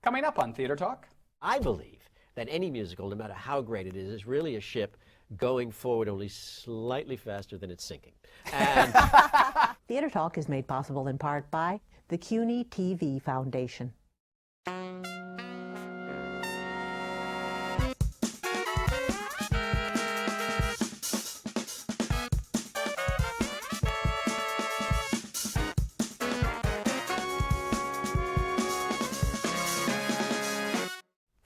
Coming up on Theater Talk. I believe that any musical, no matter how great it is really a ship going forward only slightly faster than it's sinking. And Theater Talk is made possible in part by the CUNY TV Foundation.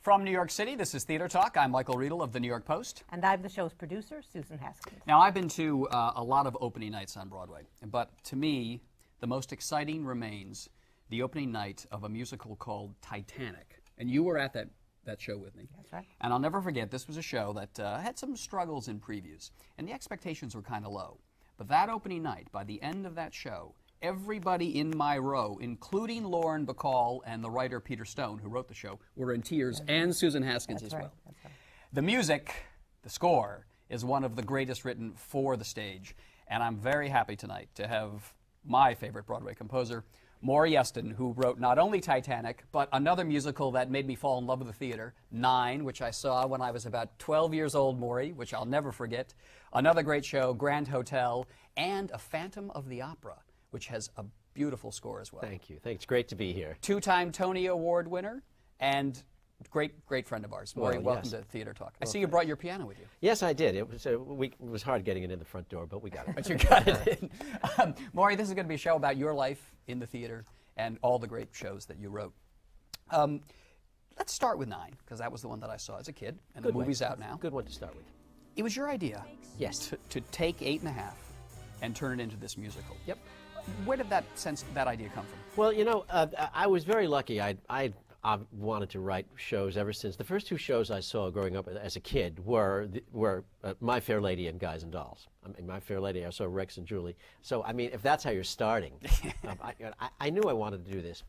From New York City, this is Theater Talk. I'm Michael Riedel of the New York Post. And I'm the show's producer, Susan Haskins. Now, I've been to a lot of opening nights on Broadway, but to me, the most exciting remains the opening night of a musical called Titanic. And you were at that show with me. That's right. And I'll never forget, this was a show that had some struggles in previews, and the expectations were kind of low. But that opening night, by the end of that show, everybody in my row, including Lauren Bacall and the writer Peter Stone, who wrote the show, were in tears, and Susan Haskins as well. That's right. The music, the score, is one of the greatest written for the stage, and I'm very happy tonight to have my favorite Broadway composer, Maury Yeston, who wrote not only Titanic, but another musical that made me fall in love with the theater, Nine, which I saw when I was about 12 years old, Maury, which I'll never forget, another great show, Grand Hotel, and A Phantom of the Opera, which has a beautiful score as well. thank you. It's great to be here. Two-time Tony Award winner and great friend of ours. Maury, Well, welcome yes. to Theater Talk. I see you brought your piano with you. Yes, I did. It was hard getting it in the front door, but we got it. But you got it in. Maury, this is going to be a show about your life in the theater and all the great shows that you wrote. Let's start with Nine, because that was the one that I saw as a kid, and the movie's out now. Good one to start with. It was your idea. Yes. To take 8.5 and turn it into this musical. Yep. Where did that idea come from? Well, you know, I was very lucky. I wanted to write shows ever since. The first two shows I saw growing up as a kid were My Fair Lady and Guys and Dolls. I mean, My Fair Lady, I saw Rex and Julie. So, I mean, if that's how you're starting, I knew I wanted to do this.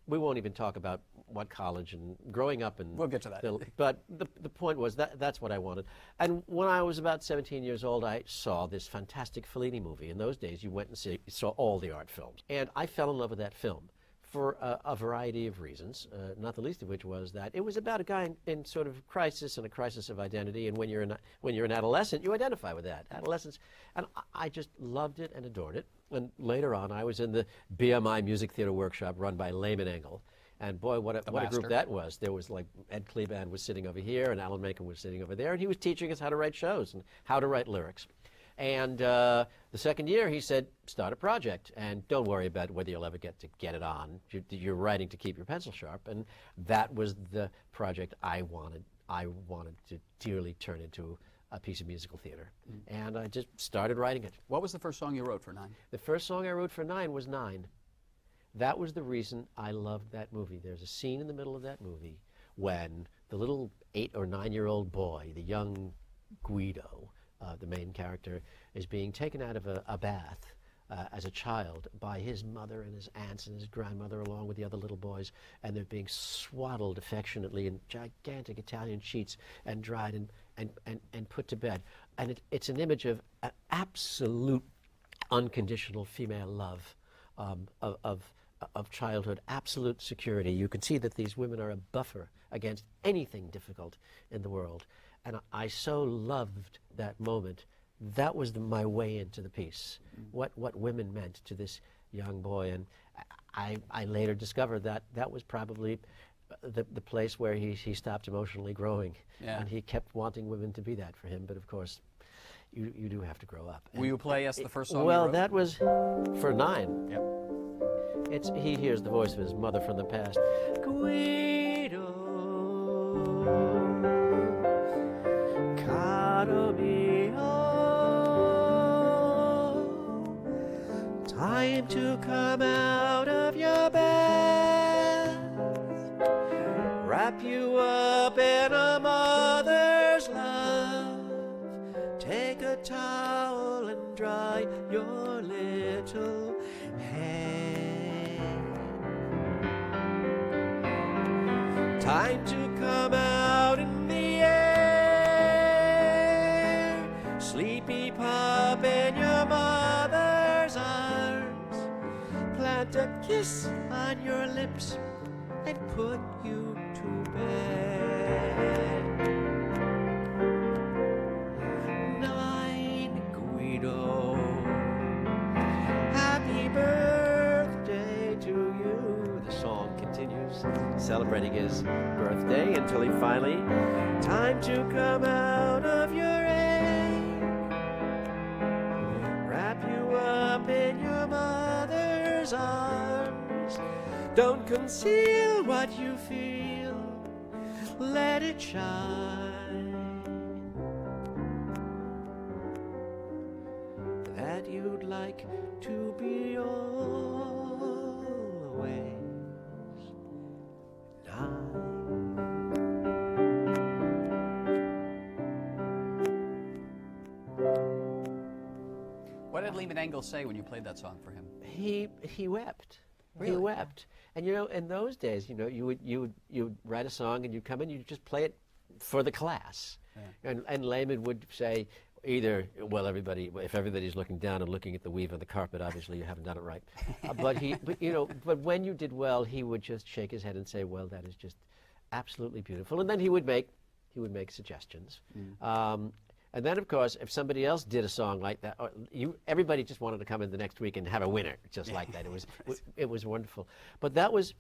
We won't even talk about what college and growing up and we'll get to that. But the point was that's what I wanted. And when I was about 17 years old, I saw this fantastic Fellini movie. In those days, you went and saw all the art films, and I fell in love with that film for a variety of reasons. Not the least of which was that it was about a guy in sort of crisis and a crisis of identity. And when you're an adolescent, you identify with that adolescence. And I just loved it and adored it. And later on, I was in the BMI Music Theater Workshop run by Lehman Engel. And boy, what a group that was. There was like Ed Kleban was sitting over here and Alan Menken was sitting over there. And he was teaching us how to write shows and how to write lyrics. And the second year, he said, start a project. And don't worry about whether you'll ever get it on. You're writing to keep your pencil sharp. And that was the project I wanted to dearly turn into a piece of musical theater. And I just started writing it. What was the first song you wrote for Nine? The first song I wrote for Nine was Nine. That was the reason I loved that movie. There's a scene in the middle of that movie when the little 8 or 9-year-old boy, the young Guido, the main character, is being taken out of a bath as a child by his mother and his aunts and his grandmother along with the other little boys, and they're being swaddled affectionately in gigantic Italian sheets and dried and put to bed. And it's an image of absolute unconditional female love, of childhood, absolute security. You can see that these women are a buffer against anything difficult in the world. And I so loved that moment. That was my way into the piece, what women meant to this young boy. And I later discovered that was probably the place where he stopped emotionally growing. Yeah. And he kept wanting women to be that for him. But of course, you do have to grow up. Will you play us the first song Well, you wrote? that was for Nine. Yep. He hears the voice of his mother from the past. Guido, caro mio, time to come out of your bed, wrap you up in a mother's love, take a towel and dry your little head. Time to come out in the air, sleepy pup in your mother's arms, plant a kiss on your lips I've put you to bed. 9, Guido. Happy birthday to you. The song continues, celebrating his birthday until he finally, time to come out of your egg. Wrap you up in your mother's arms. Don't conceal what you feel. Let it shine. That you'd like to be always mine. What did Lehman Engel say when you played that song for him? He wept. Really? He wept. And you know, in those days, you know, you would write a song and you'd come in, you'd just play it for the class. Yeah. And Lehman would say either, well, if everybody's looking down and looking at the weave of the carpet, obviously you haven't done it right. But when you did well, he would just shake his head and say, well, that is just absolutely beautiful. And then he would make suggestions. And then, of course, if somebody else did a song like that, everybody just wanted to come in the next week and have a winner, just like that. It was wonderful. But that was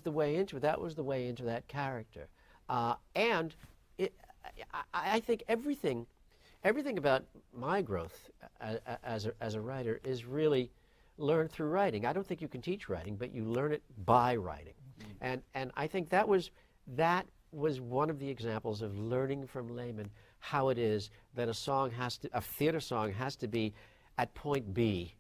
the way into it. That was the way into that character. And I think everything about my growth as a writer is really learned through writing. I don't think you can teach writing, but you learn it by writing. And I think that was one of the examples of learning from Lehman how it is that a theater song has to be at point B,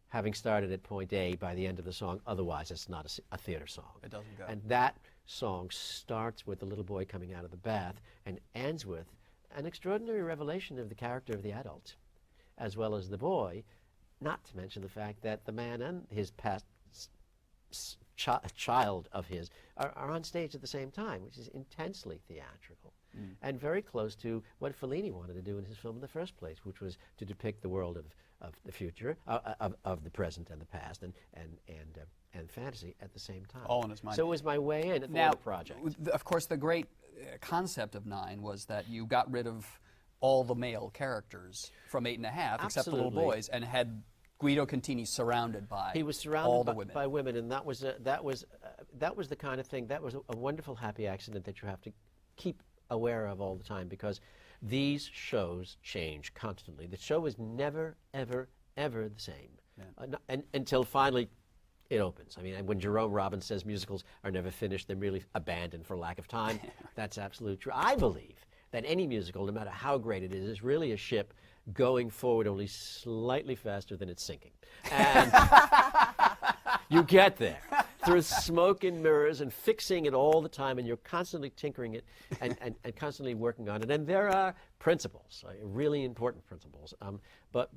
having started at point A by the end of the song. Otherwise, it's not a theater song. It doesn't go. And that song starts with the little boy coming out of the bath and ends with an extraordinary revelation of the character of the adult, as well as the boy, not to mention the fact that the man and his past child of his are on stage at the same time, which is intensely theatrical and very close to what Fellini wanted to do in his film in the first place, which was to depict the world of the future, of the present and the past, and fantasy at the same time. All in his mind. So it was my way in at the project. Of course, the great concept of 9 was that you got rid of all the male characters from 8½, except the little boys, and had Guido Contini surrounded by He was surrounded all the women. by women, and that was the kind of thing, that was a wonderful happy accident that you have to keep aware of all the time, because these shows change constantly. The show is never, ever, ever the same, until finally it opens. I mean, when Jerome Robbins says musicals are never finished, they're merely abandoned for lack of time, that's absolutely true. I believe that any musical, no matter how great it is really a ship going forward only slightly faster than it's sinking. And you get there through smoke and mirrors and fixing it all the time, and you're constantly tinkering it and constantly working on it. And there are principles, really important principles. But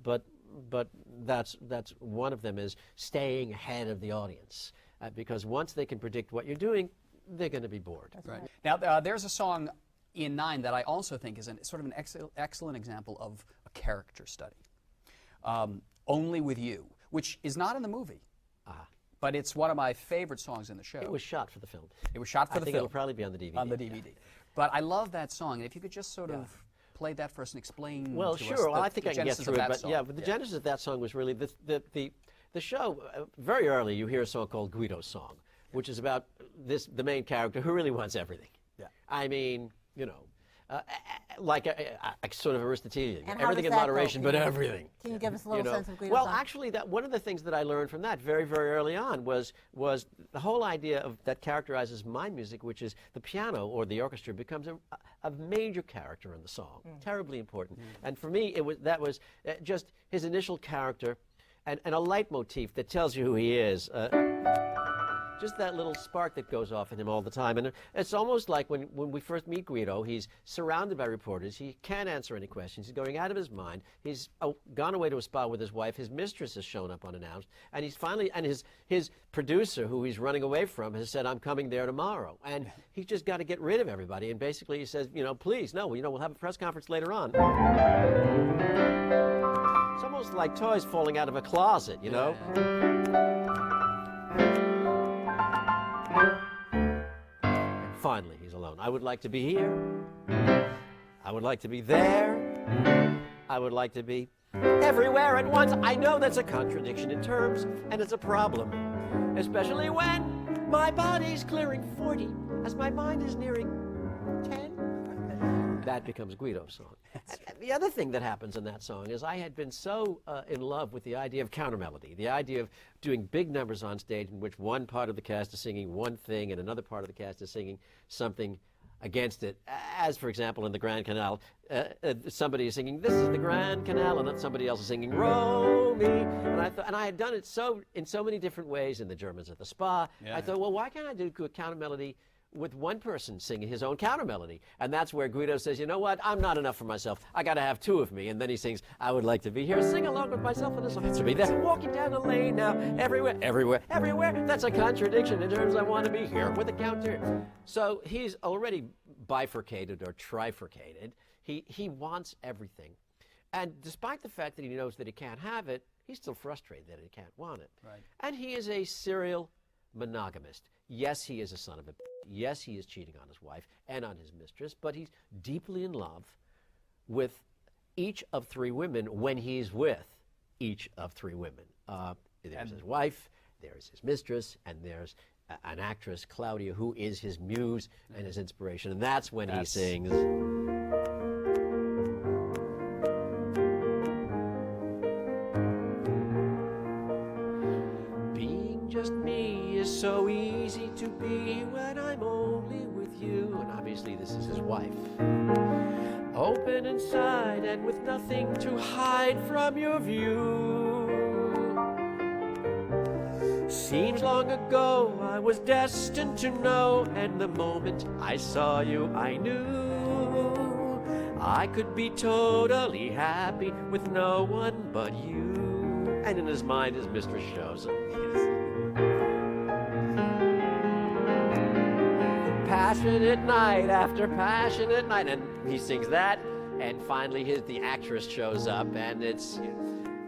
that's one of them is staying ahead of the audience, because once they can predict what you're doing, they're going to be bored. Right. Now, there's a song in 9 that I also think is sort of an excellent example of a character study. Only With You, which is not in the movie, but it's one of my favorite songs in the show. It was shot for the film. It was shot for the I think film. it'll probably be on the DVD. On the DVD. But I love that song, and if you could just sort of play that for us and explain to us I think I can get through it, but song. the genesis of that song was really the show. Very early, you hear a song called Guido's Song, which is about the main character who really wants everything. Yeah. I mean, you know, like a sort of Aristotelian. And everything in moderation, but everything. Can you give us a little sense of Guido's Well, song? actually, one of the things that I learned from that very, very early on was the whole idea that characterizes my music, which is the piano or the orchestra becomes a major character in the song, terribly important. And for me, that was just his initial character and a leitmotif that tells you who he is. Just that little spark that goes off in him all the time. And it's almost like when we first meet Guido, he's surrounded by reporters. He can't answer any questions. He's going out of his mind. He's gone away to a spa with his wife. His mistress has shown up unannounced. And he's finally, and his producer, who he's running away from, has said, I'm coming there tomorrow. And he's just got to get rid of everybody. And basically he says, please, no, we'll have a press conference later on. It's almost like toys falling out of a closet, you know? Finally, he's alone. I would like to be here. I would like to be there. I would like to be everywhere at once. I know that's a contradiction in terms, and it's a problem, especially when my body's clearing 40 as my mind is nearing 10. That becomes Guido's song. And the other thing that happens in that song is I had been so in love with the idea of countermelody, the idea of doing big numbers on stage in which one part of the cast is singing one thing and another part of the cast is singing something against it. As, for example, in the Grand Canal, somebody is singing, "This is the Grand Canal," and then somebody else is singing, "Row me." And I had done it in so many different ways in the Germans at the Spa. I thought, well, why can't I do a countermelody with one person singing his own countermelody? And that's where Guido says, you know what, I'm not enough for myself. I got to have two of me. And then he sings, "I would like to be here, sing along with myself in a song. To be there, walking down the lane now, everywhere, everywhere, everywhere." That's a contradiction in terms I want to be here with a counter. So he's already bifurcated or trifurcated. He wants everything. And despite the fact that he knows that he can't have it, he's still frustrated that he can't want it. Right. And he is a serial monogamist. Yes, he is a son of a... Yes, he is cheating on his wife and on his mistress, but he's deeply in love with each of three women when he's with each of three women. There's his wife, there's his mistress, and there's an actress, Claudia, who is his muse and his inspiration. And that's when he sings... "Being just me is so easy to be when I'm only with you." And obviously this is his wife. "Open inside and with nothing to hide from your view. Seems long ago I was destined to know, and the moment I saw you I knew I could be totally happy with no one but you." And in his mind his mistress shows him. Passionate night after passionate night, and he sings that, and finally the actress shows up, and it's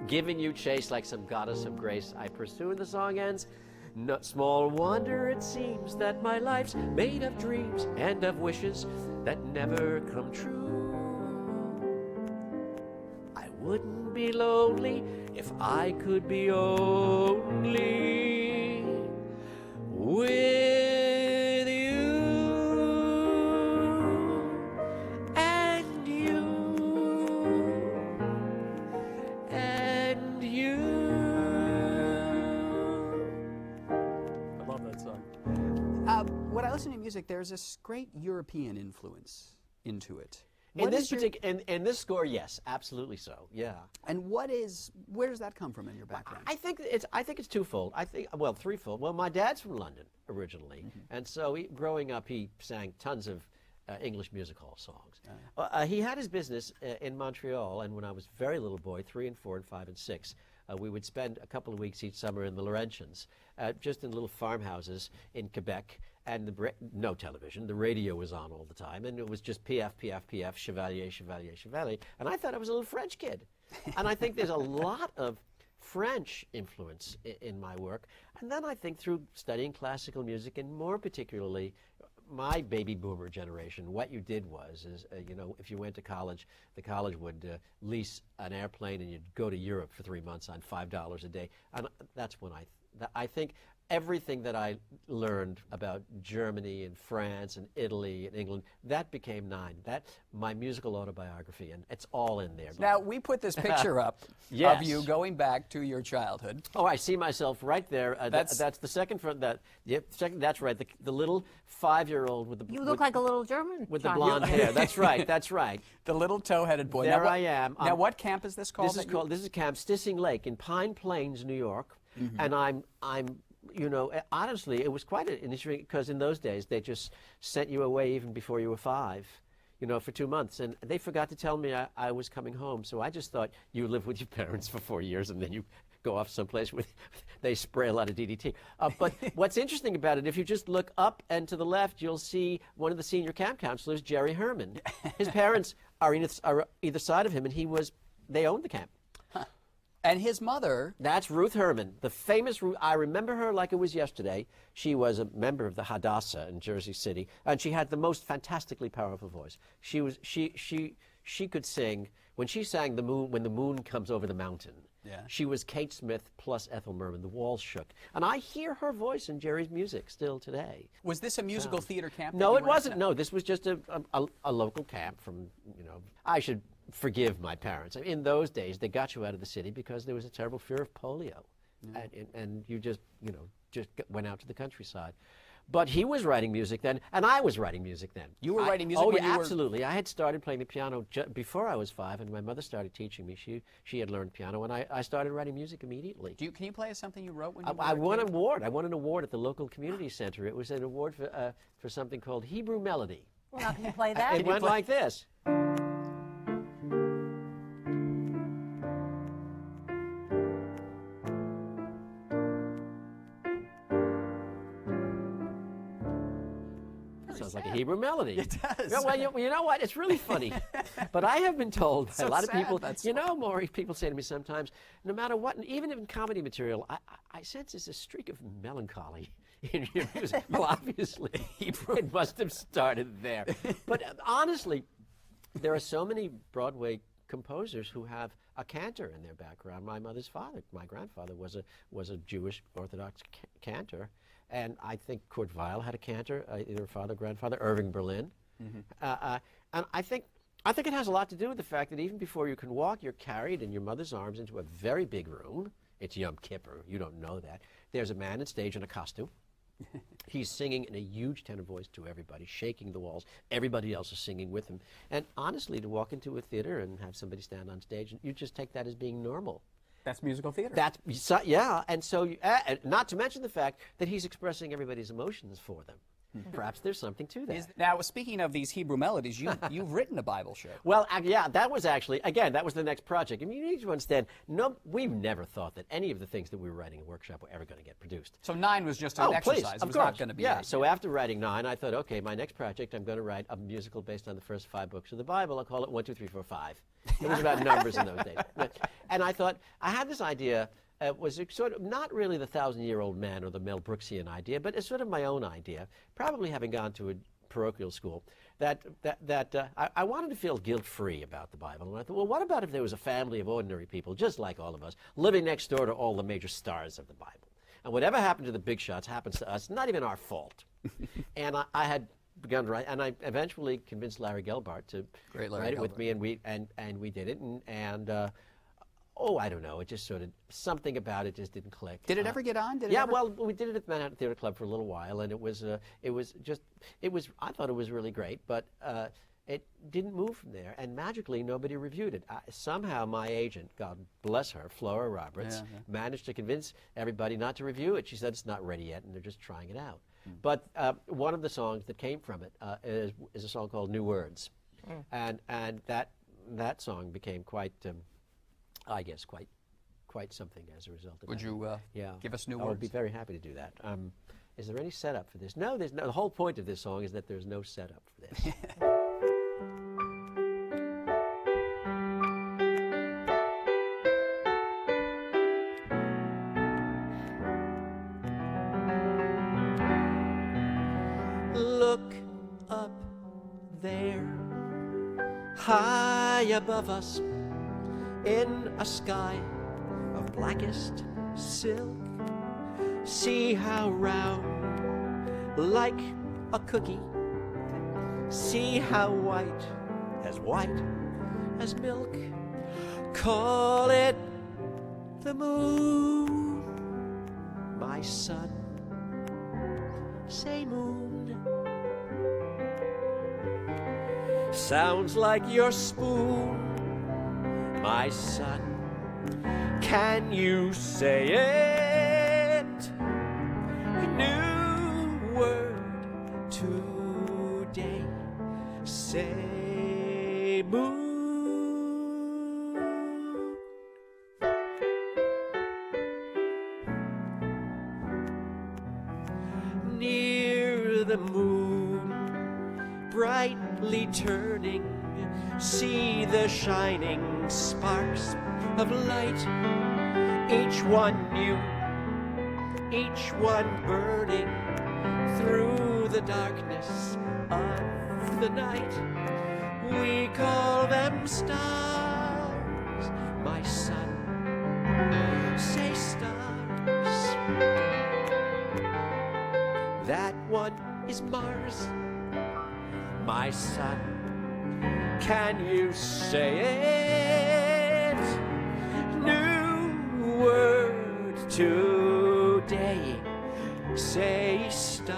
giving you chase like some goddess of grace I pursue, and the song ends, "No small wonder it seems that my life's made of dreams and of wishes that never come true. I wouldn't be lonely if I could be only with you and you and you." I love that song. When I listen to music, there's this great European influence into it. In this this score, yes, absolutely so. Yeah. And where does that come from in your background? I think it's twofold. Threefold. Well, my dad's from London originally, and so growing up, he sang tons of English music hall songs. He had his business in Montreal, and when I was a very little boy, 3 and 4 and 5 and 6, we would spend a couple of weeks each summer in the Laurentians, just in little farmhouses in Quebec, and no television. The radio was on all the time, and it was just PF, PF, PF, Chevalier, Chevalier, Chevalier. And I thought I was a little French kid. And I think there's a lot of French influence in my work. And then I think through studying classical music, and more particularly my baby boomer generation, what you did was, if you went to college, the college would lease an airplane and you'd go to Europe for 3 months on $5 a day. And that's when I think everything that I learned about Germany and France and Italy and England, that became my musical autobiography, and it's all in there. Now, we put this picture up of you going back to your childhood. Oh, I see myself right there. That's the second front. That's right. The little 5-year-old with the... You look like a little German with the child. blonde hair. That's right. That's right. The little toe-headed boy. There I am. Now, what camp is this called? This is Camp Stissing Lake in Pine Plains, New York, and I'm honestly, it was quite an issue because in those days they just sent you away even before you were 5, for 2 months, and they forgot to tell me I was coming home. So I just thought you live with your parents for 4 years and then you go off someplace where they spray a lot of DDT. But what's interesting about it, if you just look up and to the left, you'll see one of the senior camp counselors, Jerry Herman. His parents are either side of him, and they owned the camp. And his mother. That's Ruth Herman, the famous Ruth. I remember her like it was yesterday. She was a member of the Hadassah in Jersey City, and she had the most fantastically powerful voice. She could sing. When she sang When the Moon Comes Over the Mountain, Yeah. she was Kate Smith plus Ethel Merman. The walls shook. And I hear her voice in Jerry's music still today. Was this a musical theater camp? that No, you it were at? wasn't. No, this was just a local camp from, I should forgive my parents. In those days, they got you out of the city because there was a terrible fear of polio. And you just went out to the countryside. But he was writing music then, and I was writing music then. You were writing music oh, when yeah, you were... absolutely. I had started playing the piano before I was 5, and my mother started teaching me. She had learned piano, and I started writing music immediately. Can you play us something you wrote when you were I a won kid? an award. I won an award at the local community center. It was an award for something called Hebrew Melody. Well, how can you play that? It went like this. Sounds like a Hebrew melody. It does. Yeah, well, you know what? It's really funny. But I have been told by So a lot of sad, people, that's Maury, people say to me sometimes, no matter what, and even in comedy material, I sense there's a streak of melancholy in your music. Well, obviously, it must have started there. But honestly, there are so many Broadway composers who have a cantor in their background. My mother's father, my grandfather, was a Jewish Orthodox cantor. And I think Kurt Weill had a cantor, either father or grandfather, Irving Berlin. And I think it has a lot to do with the fact that even before you can walk, you're carried in your mother's arms into a very big room. It's Yom Kippur. You don't know that. There's a man on stage in a costume. He's singing in a huge tenor voice to everybody, shaking the walls. Everybody else is singing with him. And honestly, to walk into a theater and have somebody stand on stage, you just take that as being normal. That's musical theater. Yeah, and so, not to mention the fact that he's expressing everybody's emotions for them. Perhaps there's something to that. Now, speaking of these Hebrew melodies, you've written a Bible show. Well, yeah, that was actually, again, that was the next project. I mean, you need to understand, we've never thought that any of the things that we were writing in workshop were ever going to get produced. So 9 was just an exercise. Please, It was not going to be. Yeah, so after writing 9, I thought, okay, my next project, I'm going to write a musical based on the first 5 books of the Bible. I'll call it 1, 2, 3, 4, 5. It was about numbers in those days. And I thought, I had this idea. It was sort of not really the 1,000-year-old man or the Mel Brooksian idea, but it's sort of my own idea, probably having gone to a parochial school, that I wanted to feel guilt-free about the Bible. And I thought, well, what about if there was a family of ordinary people, just like all of us, living next door to all the major stars of the Bible? And whatever happened to the big shots happens to us, not even our fault. And I had begun to write, and I eventually convinced Larry Gelbart to write it with me, and we did it, I don't know. It just sort of, something about it just didn't click. Did it ever get on? Well, we did it at the Manhattan Theater Club for a little while, and I thought it was really great, but it didn't move from there, and magically nobody reviewed it. Somehow my agent, God bless her, Flora Roberts, managed to convince everybody not to review it. She said it's not ready yet, and they're just trying it out. But one of the songs that came from it is a song called New Words, and that song became quite... I guess quite something as a result of that. Would you give us New Words? I would be very happy to do that. Is there any setup for this? No, there's no. The whole point of this song is that there's no setup for this. Look up there, high above us, in a sky of blackest silk. See how round, like a cookie. See how white as milk. Call it the moon, my son. Say moon. Sounds like your spoon, my son. Can you say it? New word today. Say moon. Near the moon, brightly turning, see the shining sparks of light. each one new, each one burning through the darkness of the night. We call them stars, my son. Say stars. That one is Mars, my son. Can you say it? New word today. Say stars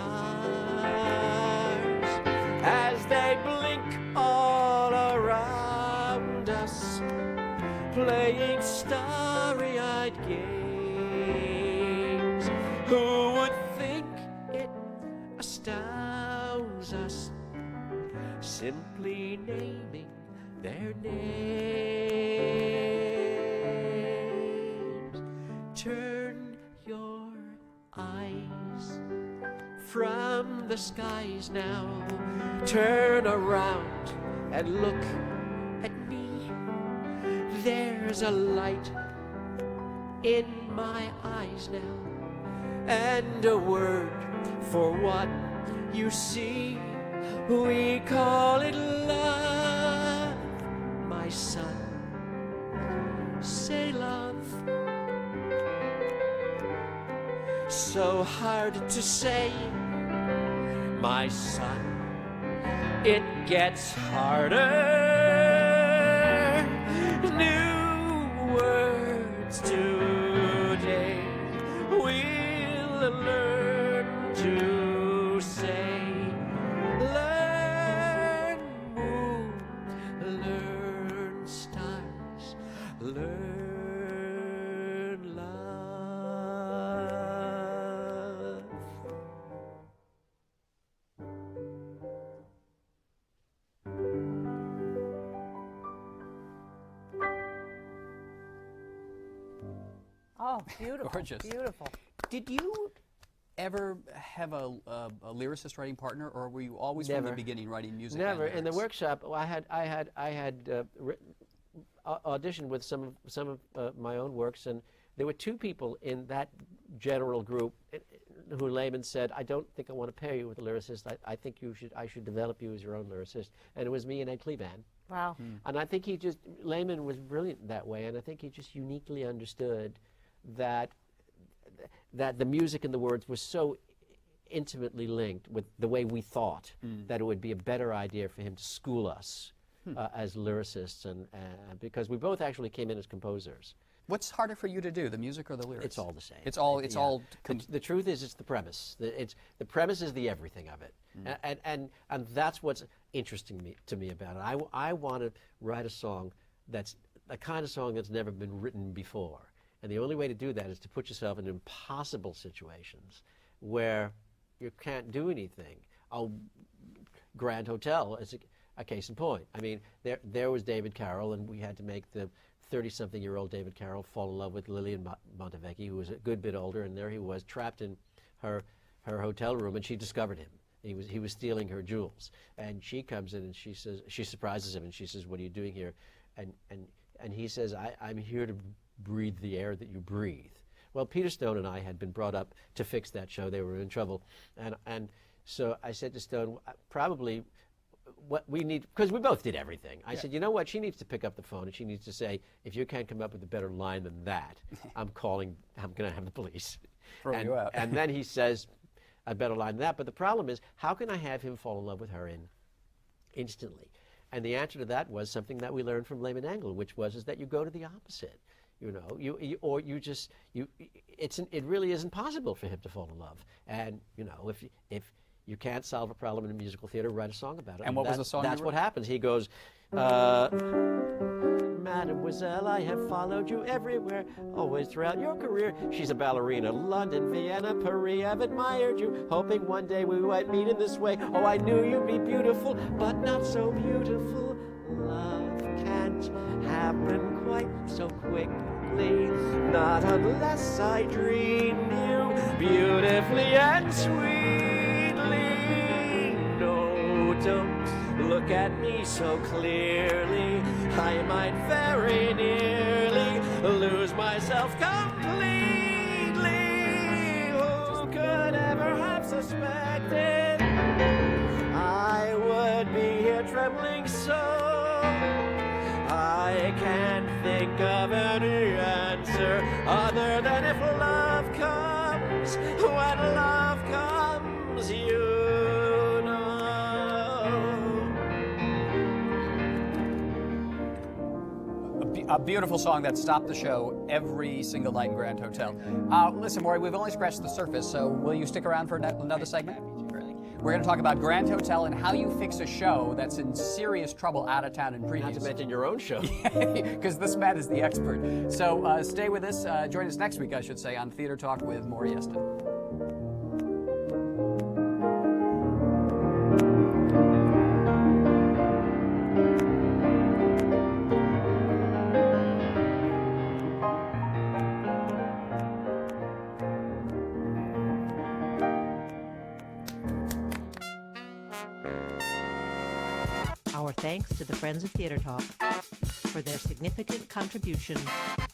as they blink all around us, playing starry-eyed games. Who would think it astounds us, simply naming their names? Turn your eyes from the skies now, turn around and look at me. There's a light in my eyes now, and a word for what you see. We call it love, my son. Say love. So hard to say, my son. It gets harder. New words today we'll learn to say. Learn moon, learn stars, learn love. Oh, beautiful. Gorgeous. Beautiful. Did you ever have a lyricist writing partner, or were you always from Never. the beginning writing music? Never. and In the lyrics? workshop, I had auditioned with some of my own works, and there were two people in that general group who Lehman said, "I don't think I want to pair you with a lyricist. I think I should develop you as your own lyricist." And it was me and Ed Kleban. Wow. And I think Lehman was brilliant that way, and I think he just uniquely understood that the music and the words were so intimately linked with the way we thought that it would be a better idea for him to school us as lyricists, and because we both actually came in as composers. What's harder for you to do, the music or the lyrics? It's all the same. It's all. The truth is, it's the premise. The premise is the everything of it, and that's what's interesting to me about it. I want to write a song that's a kind of song that's never been written before, and the only way to do that is to put yourself in impossible situations where you can't do anything. Grand Hotel is a case in point. I mean, there was David Carroll, and we had to make the 30-something-year-old David Carroll fall in love with Lillian Montevecchi, who was a good bit older, and there he was trapped in her hotel room, and she discovered him. He was stealing her jewels, and she comes in and she surprises him, and she says, "What are you doing here?" And he says, "I'm here to breathe the air that you breathe." Well, Peter Stone and I had been brought up to fix that show. They were in trouble, and so I said to Stone, probably what we need, because we both did everything. I said, you know what? She needs to pick up the phone and she needs to say, if you can't come up with a better line than that, I'm going to have the police. Throw you out. And then he says a better line than that. But the problem is, how can I have him fall in love with her instantly? And the answer to that was something that we learned from Lehman Angle, which was that you go to the opposite. You know, it really isn't possible for him to fall in love. And you know, if you can't solve a problem in a musical theater, write a song about it. And what was the song you That's wrote? what happens. He goes, Mademoiselle, I have followed you everywhere, always throughout your career. She's a ballerina, London, Vienna, Paris. I've admired you, hoping one day we might meet in this way. Oh, I knew you'd be beautiful, but not so beautiful. Love can't happen quite so quickly, not unless I dream you beautifully and sweetly. No, don't look at me so clearly, I might very nearly lose myself completely. Who could ever have suspected I would be here trembling so? I can't think of any answer other than if love comes, when love comes, you A beautiful song that stopped the show every single night in Grand Hotel. Listen, Maury, we've only scratched the surface, so will you stick around for another segment? We're going to talk about Grand Hotel and how you fix a show that's in serious trouble out of town and previews. Not to mention your own show. Because this man is the expert. So stay with us. Join us next week, I should say, on Theater Talk with Maury Yeston. Our thanks to the Friends of Theater Talk for their significant contribution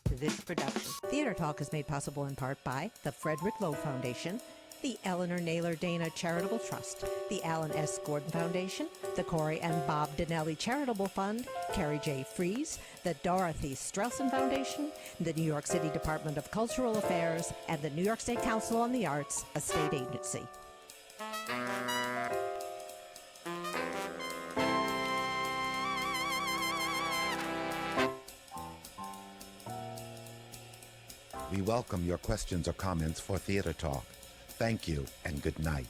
to this production. Theater Talk is made possible in part by the Frederick Lowe Foundation, the Eleanor Naylor Dana Charitable Trust, the Alan S. Gordon Foundation, the Corey and Bob Donnelly Charitable Fund, Carrie J. Fries, the Dorothy Strelson Foundation, the New York City Department of Cultural Affairs, and the New York State Council on the Arts, a state agency. We welcome your questions or comments for Theater Talk. Thank you and good night.